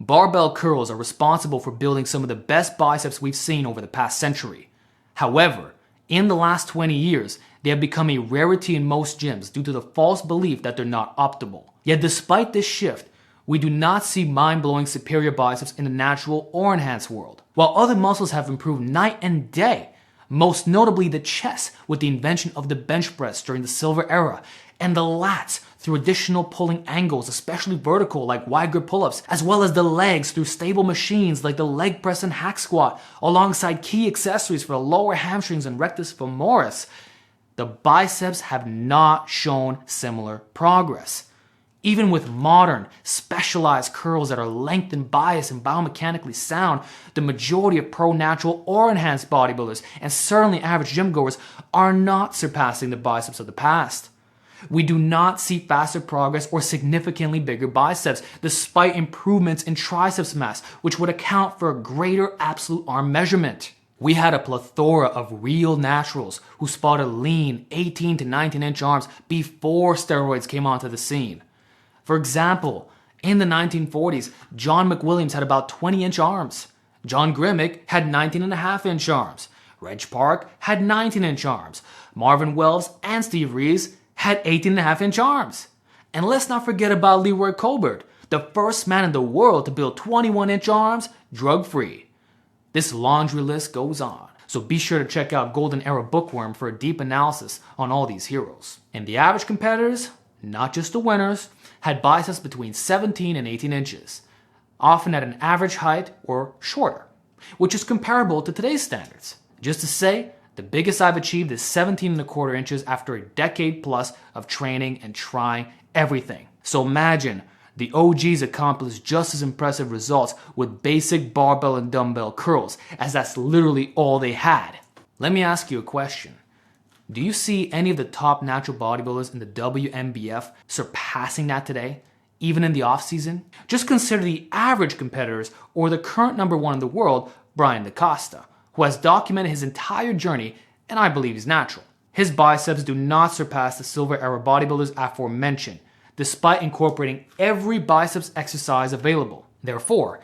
Barbell curls are responsible for building some of the best biceps we've seen over the past century. However, in the last 20 years, they have become a rarity in most gyms due to the false belief that they're not optimal. Yet despite this shift, we do not see mind-blowing superior biceps in the natural or enhanced world. While other muscles have improved night and day, most notably the chest with the invention of the bench press during the Silver Era, and the lats through additional pulling angles, especially vertical like wide grip pull-ups, as well as the legs through stable machines like the leg press and hack squat, alongside key accessories for the lower hamstrings and rectus femoris, the biceps have not shown similar progress. Even with modern, specialized curls that are lengthened, biased, and biomechanically sound, the majority of pro natural or enhanced bodybuilders, and certainly average gym goers, are not surpassing the biceps of the past. We do not see faster progress or significantly bigger biceps, despite improvements in triceps mass, which would account for a greater absolute arm measurement. We had a plethora of real naturals who spotted lean 18 to 19-inch arms before steroids came onto the scene. For example, in the 1940s, John McWilliams had about 20-inch arms. John Grimmick had 19.5-inch arms. Reg Park had 19-inch arms. Marvin Wells and Steve Reeves had 18.5-inch arms. And let's not forget about Leroy Colbert, the first man in the world to build 21-inch arms drug-free. This laundry list goes on, so be sure to check out Golden Era Bookworm for a deep analysis on all these heroes. And the average competitors, not just the winners, had biceps between 17 and 18 inches, often at an average height or shorter, which is comparable to today's standards. Just to say, the biggest I've achieved is 17.25 inches after a decade plus of training and trying everything. So imagine the OGs accomplished just as impressive results with basic barbell and dumbbell curls, as that's literally all they had. Let me ask you a question. Do you see any of the top natural bodybuilders in the WNBF surpassing that today, even in the off-season? Just consider the average competitors or the current number one in the world, Brian DaCosta, who has documented his entire journey and I believe he's natural. His biceps do not surpass the Silver Era bodybuilders aforementioned, despite incorporating every biceps exercise available. Therefore,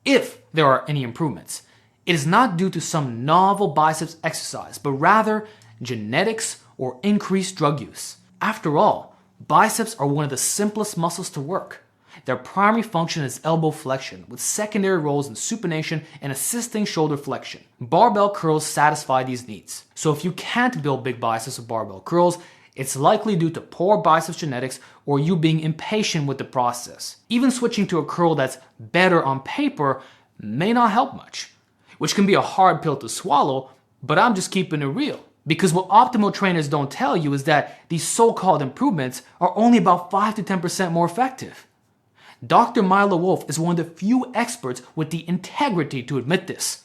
if there are any improvements, it is not due to some novel biceps exercise, but rather genetics or increased drug use. After all, biceps are one of the simplest muscles to work. Their primary function is elbow flexion, with secondary roles in supination and assisting shoulder flexion. Barbell curls satisfy these needs. So if you can't build big biceps with barbell curls, it's likely due to poor biceps genetics or you being impatient with the process. Even switching to a curl that's better on paper may not help much, which can be a hard pill to swallow, but I'm just keeping it real. Because what optimal trainers don't tell you is that these so-called improvements are only about 5 to 10% more effective. Dr. Milo Wolf is one of the few experts with the integrity to admit this.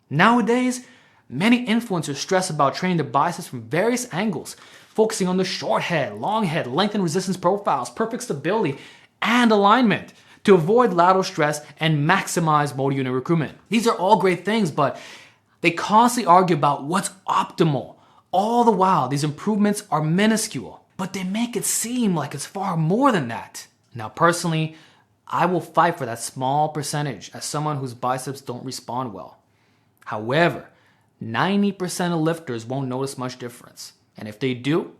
Nowadays, many influencers stress about training the biceps from various angles, focusing on the short head, long head, length and resistance profiles, perfect stability, and alignment to avoid lateral stress and maximize motor unit recruitment. These are all great things, but they constantly argue about what's optimal. All the while, these improvements are minuscule, but they make it seem like it's far more than that. Now, personally, I will fight for that small percentage as someone whose biceps don't respond well. However, 90% of lifters won't notice much difference. And if they do,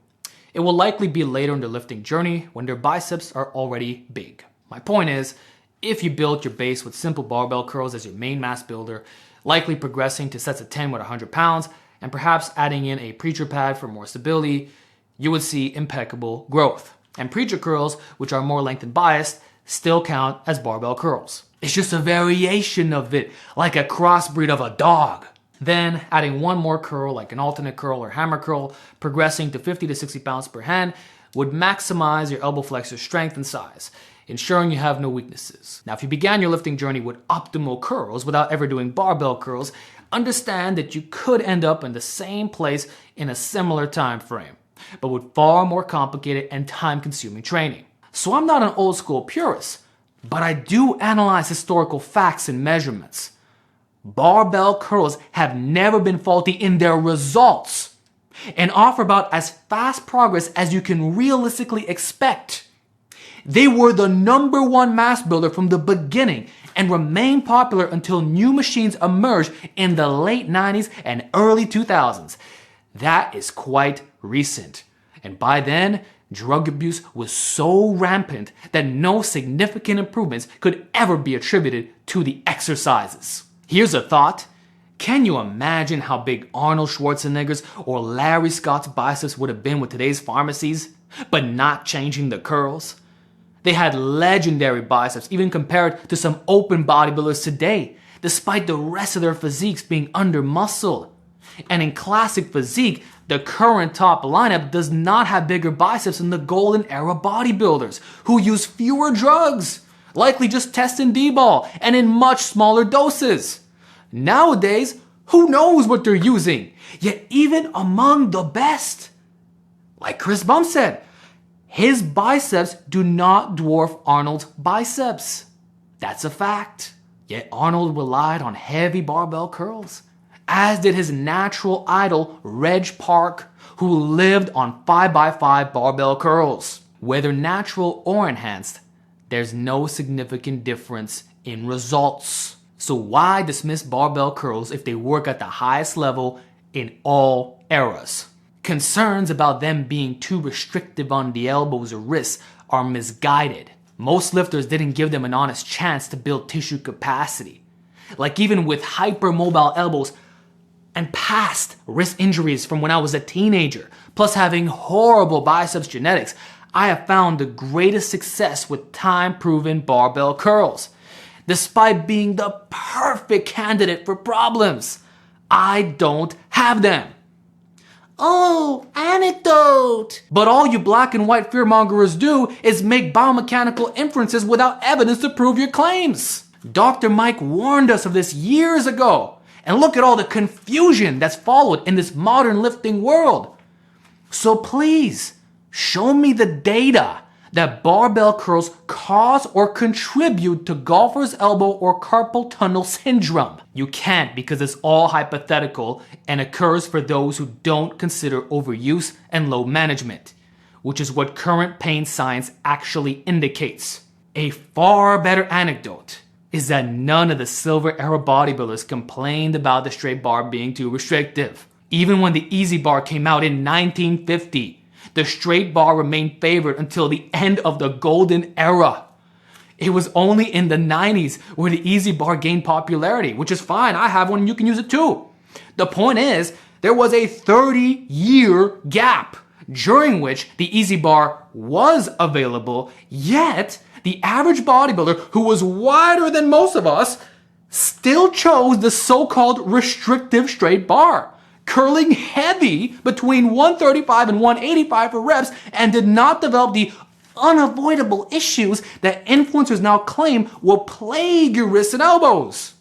it will likely be later in their lifting journey when their biceps are already big. My point is, if you build your base with simple barbell curls as your main mass builder, likely progressing to sets of 10 with 100 pounds, and perhaps adding in a preacher pad for more stability, you would see impeccable growth. And preacher curls, which are more length and biased, still count as barbell curls. It's just a variation of it, like a crossbreed of a dog. Then adding one more curl, like an alternate curl or hammer curl, progressing to 50 to 60 pounds per hand, would maximize your elbow flexor strength and size, ensuring you have no weaknesses. Now, if you began your lifting journey with optimal curls without ever doing barbell curls, understand that you could end up in the same place in a similar time frame, but with far more complicated and time-consuming training. So I'm not an old school purist, but I do analyze historical facts and measurements. Barbell curls have never been faulty in their results and offer about as fast progress as you can realistically expect. They were the #1 mass builder from the beginning, and remained popular until new machines emerged in the late 90s and early 2000s. That is quite recent. And by then, drug abuse was so rampant that no significant improvements could ever be attributed to the exercises. Here's a thought. Can you imagine how big Arnold Schwarzenegger's or Larry Scott's biceps would have been with today's pharmacies, but not changing the curls? They had legendary biceps even compared to some open bodybuilders today, despite the rest of their physiques being under-muscled. And in classic physique, the current top lineup does not have bigger biceps than the golden era bodybuilders, who use fewer drugs, likely just test and D-ball, and in much smaller doses. Nowadays, who knows what they're using? Yet even among the best, like Chris Bump said, his biceps do not dwarf Arnold's biceps. That's a fact. Yet Arnold relied on heavy barbell curls, as did his natural idol Reg Park, who lived on 5x5 barbell curls. Whether natural or enhanced, there's no significant difference in results. So why dismiss barbell curls if they work at the highest level in all eras? Concerns about them being too restrictive on the elbows or wrists are misguided. Most lifters didn't give them an honest chance to build tissue capacity. Like even with hypermobile elbows and past wrist injuries from when I was a teenager, plus having horrible biceps genetics, I have found the greatest success with time-proven barbell curls. Despite being the perfect candidate for problems, I don't have them. Oh, anecdote! But all you black and white fearmongers do is make biomechanical inferences without evidence to prove your claims. Dr. Mike warned us of this years ago. And look at all the confusion that's followed in this modern lifting world. So please, show me the data that barbell curls cause or contribute to golfer's elbow or carpal tunnel syndrome. You can't, because it's all hypothetical and occurs for those who don't consider overuse and load management, which is what current pain science actually indicates. A far better anecdote is that none of the silver era bodybuilders complained about the straight bar being too restrictive. Even when the easy bar came out in 1950, the straight bar remained favored until the end of the golden era. It was only in the 90s where the easy bar gained popularity, which is fine, I have one and you can use it too. The point is, there was a 30-year gap during which the easy bar was available, yet the average bodybuilder, who was wider than most of us, still chose the so-called restrictive straight bar, curling heavy between 135 and 185 for reps, and did not develop the unavoidable issues that influencers now claim will plague your wrists and elbows.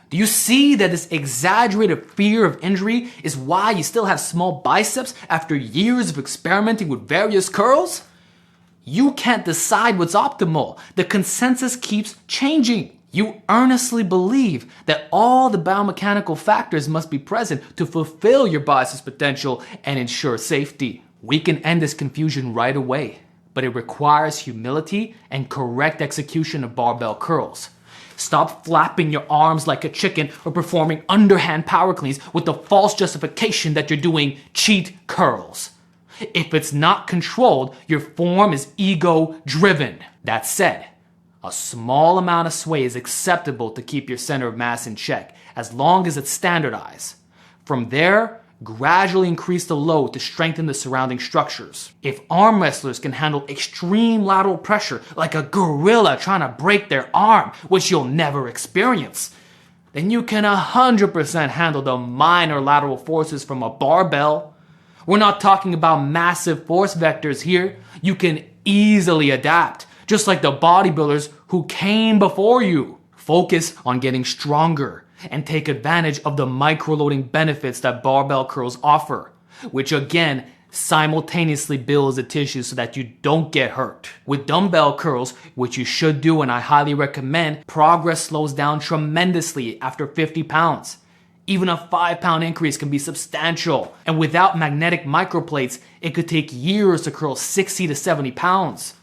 Do you see that this exaggerated fear of injury is why you still have small biceps after years of experimenting with various curls? You can't decide what's optimal. The consensus keeps changing. You earnestly believe that all the biomechanical factors must be present to fulfill your biceps potential and ensure safety. We can end this confusion right away, but it requires humility and correct execution of barbell curls. Stop flapping your arms like a chicken or performing underhand power cleans with the false justification that you're doing cheat curls. If it's not controlled, your form is ego-driven. That said, a small amount of sway is acceptable to keep your center of mass in check, as long as it's standardized. From there, gradually increase the load to strengthen the surrounding structures. If arm wrestlers can handle extreme lateral pressure like a gorilla trying to break their arm, which you'll never experience, then you can 100% handle the minor lateral forces from a barbell. We're not talking about massive force vectors here. You can easily adapt, just like the bodybuilders who came before you. Focus on getting stronger and take advantage of the microloading benefits that barbell curls offer, which again simultaneously builds the tissue so that you don't get hurt. With dumbbell curls, which you should do and I highly recommend, progress slows down tremendously after 50 pounds. Even a 5-pound increase can be substantial, and without magnetic microplates, it could take years to curl 60 to 70 pounds.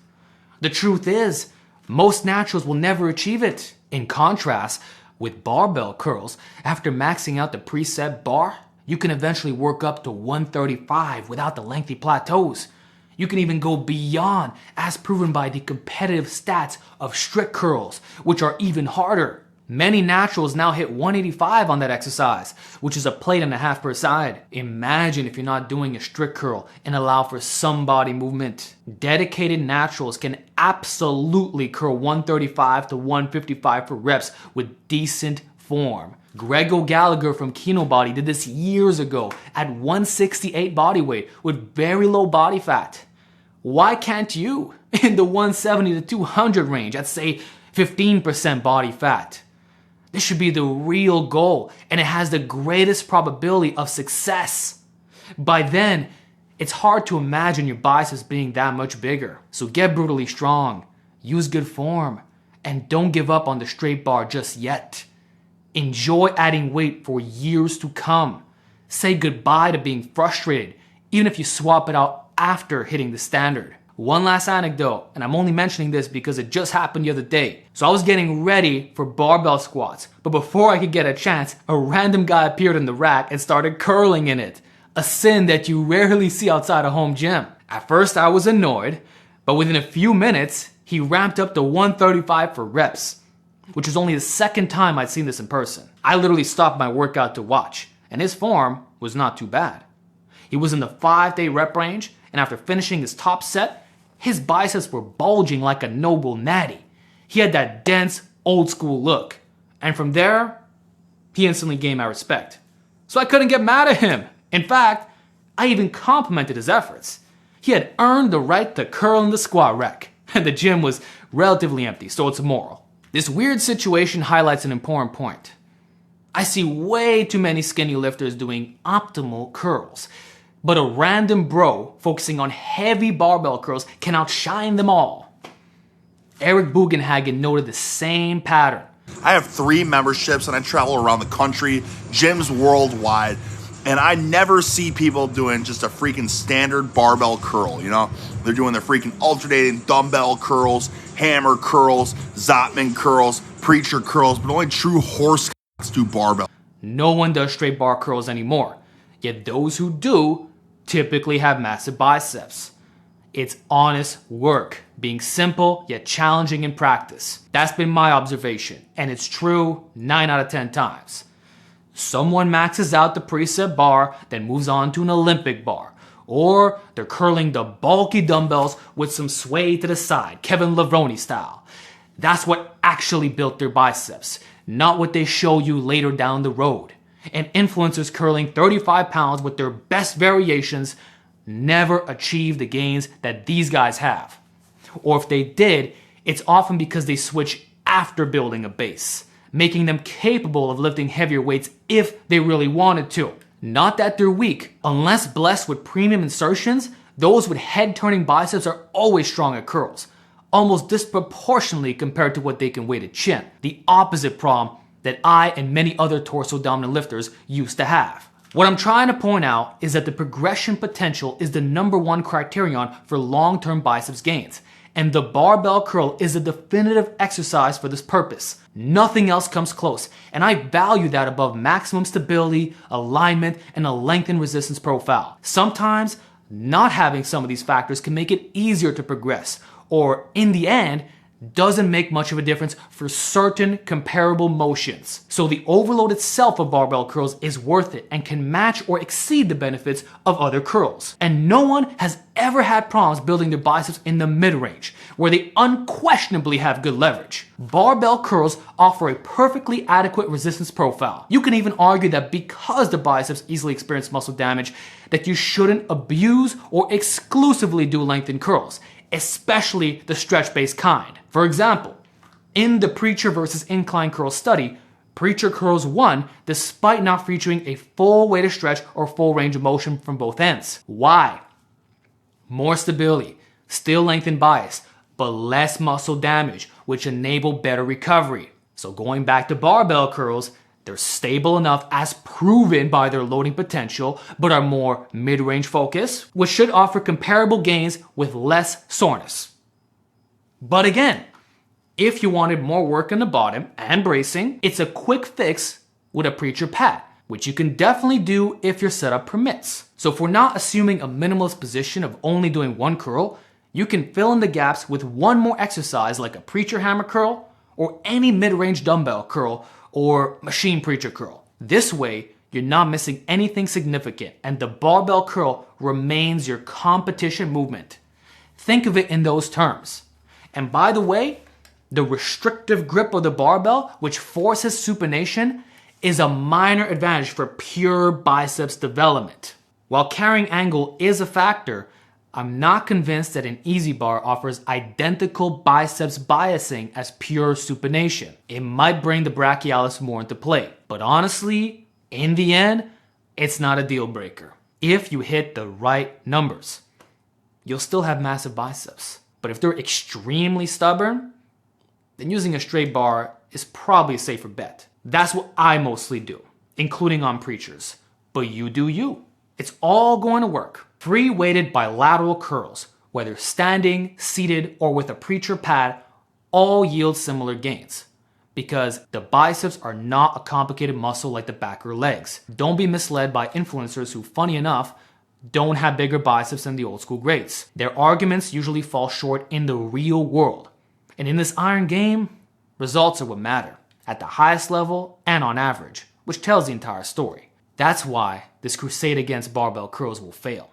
The truth is, most naturals will never achieve it. In contrast, with barbell curls, after maxing out the preset bar, you can eventually work up to 135 without the lengthy plateaus. You can even go beyond, as proven by the competitive stats of strict curls, which are even harder. Many naturals now hit 185 on that exercise, which is a plate and a half per side. Imagine if you're not doing a strict curl and allow for some body movement. Dedicated naturals can absolutely curl 135 to 155 for reps with decent form. Greg O'Gallagher from Kinobody did this years ago at 168 body weight with very low body fat. Why can't you in the 170 to 200 range at say 15% body fat? This should be the real goal, and it has the greatest probability of success. By then, it's hard to imagine your biceps being that much bigger. So get brutally strong, use good form, and don't give up on the straight bar just yet. Enjoy adding weight for years to come. Say goodbye to being frustrated, even if you swap it out after hitting the standard. One last anecdote, and I'm only mentioning this because it just happened the other day. So I was getting ready for barbell squats, but before I could get a chance, a random guy appeared in the rack and started curling in it. A sin that you rarely see outside a home gym. At first I was annoyed, but within a few minutes, he ramped up to 135 for reps, which was only the second time I'd seen this in person. I literally stopped my workout to watch, and his form was not too bad. He was in the 5-day rep range, and after finishing his top set, his biceps were bulging like a noble natty. He had that dense, old school look. And from there, he instantly gained my respect. So I couldn't get mad at him. In fact, I even complimented his efforts. He had earned the right to curl in the squat rack, and the gym was relatively empty, so it's moral. This weird situation highlights an important point. I see way too many skinny lifters doing optimal curls, but a random bro focusing on heavy barbell curls can outshine them all. Eric Bugenhagen noted the same pattern. I have 3 memberships and I travel around the country, gyms worldwide, and I never see people doing just a freaking standard barbell curl, you know? They're doing their freaking alternating dumbbell curls, hammer curls, Zotman curls, preacher curls, but only true horse do barbell. No one does straight bar curls anymore, yet those who do typically have massive biceps. It's honest work, being simple yet challenging in practice. That's been my observation, and it's true 9 out of 10 times. Someone maxes out the preset bar, then moves on to an Olympic bar. Or they're curling the bulky dumbbells with some sway to the side, Kevin Levrone style. That's what actually built their biceps, not what they show you later down the road. And influencers curling 35 pounds with their best variations never achieve the gains that these guys have. Or if they did, it's often because they switch after building a base, making them capable of lifting heavier weights if they really wanted to. Not that they're weak. Unless blessed with premium insertions, those with head-turning biceps are always strong at curls, almost disproportionately compared to what they can weigh to chin. The opposite problem that I and many other torso-dominant lifters used to have. What I'm trying to point out is that the progression potential is the #1 criterion for long-term biceps gains, and the barbell curl is a definitive exercise for this purpose. Nothing else comes close, and I value that above maximum stability, alignment, and a lengthened resistance profile. Sometimes, not having some of these factors can make it easier to progress, or in the end, doesn't make much of a difference for certain comparable motions. So the overload itself of barbell curls is worth it and can match or exceed the benefits of other curls. And no one has ever had problems building their biceps in the mid-range, where they unquestionably have good leverage. Barbell curls offer a perfectly adequate resistance profile. You can even argue that because the biceps easily experience muscle damage, that you shouldn't abuse or exclusively do lengthened curls, especially the stretch-based kind. For example, in the Preacher versus Incline Curl study, Preacher curls won despite not featuring a full weight of stretch or full range of motion from both ends. Why? More stability, still lengthened bias, but less muscle damage, which enable better recovery. So going back to barbell curls, they're stable enough as proven by their loading potential, but are more mid-range focused, which should offer comparable gains with less soreness. But again, If you wanted more work in the bottom and bracing, it's a quick fix with a preacher pad, which you can definitely do if your setup permits. So if we're not assuming a minimalist position of only doing one curl, you can fill in the gaps with one more exercise like a preacher hammer curl or any mid-range dumbbell curl or machine preacher curl. This way, you're not missing anything significant and the barbell curl remains your competition movement. Think of it in those terms. And by the way, the restrictive grip of the barbell, which forces supination, is a minor advantage for pure biceps development. While carrying angle is a factor, I'm not convinced that an easy bar offers identical biceps biasing as pure supination. It might bring the brachialis more into play, but honestly, in the end, it's not a deal breaker. If you hit the right numbers, you'll still have massive biceps. But if they're extremely stubborn, then using a straight bar is probably a safer bet. That's what I mostly do, including on preachers. But you do you. It's all going to work. Free weighted bilateral curls, whether standing, seated, or with a preacher pad, all yield similar gains. Because the biceps are not a complicated muscle like the back or legs. Don't be misled by influencers who, funny enough, don't have bigger biceps than the old school greats. Their arguments usually fall short in the real world. And in this iron game, results are what matter, at the highest level and on average, which tells the entire story. That's why this crusade against barbell curls will fail.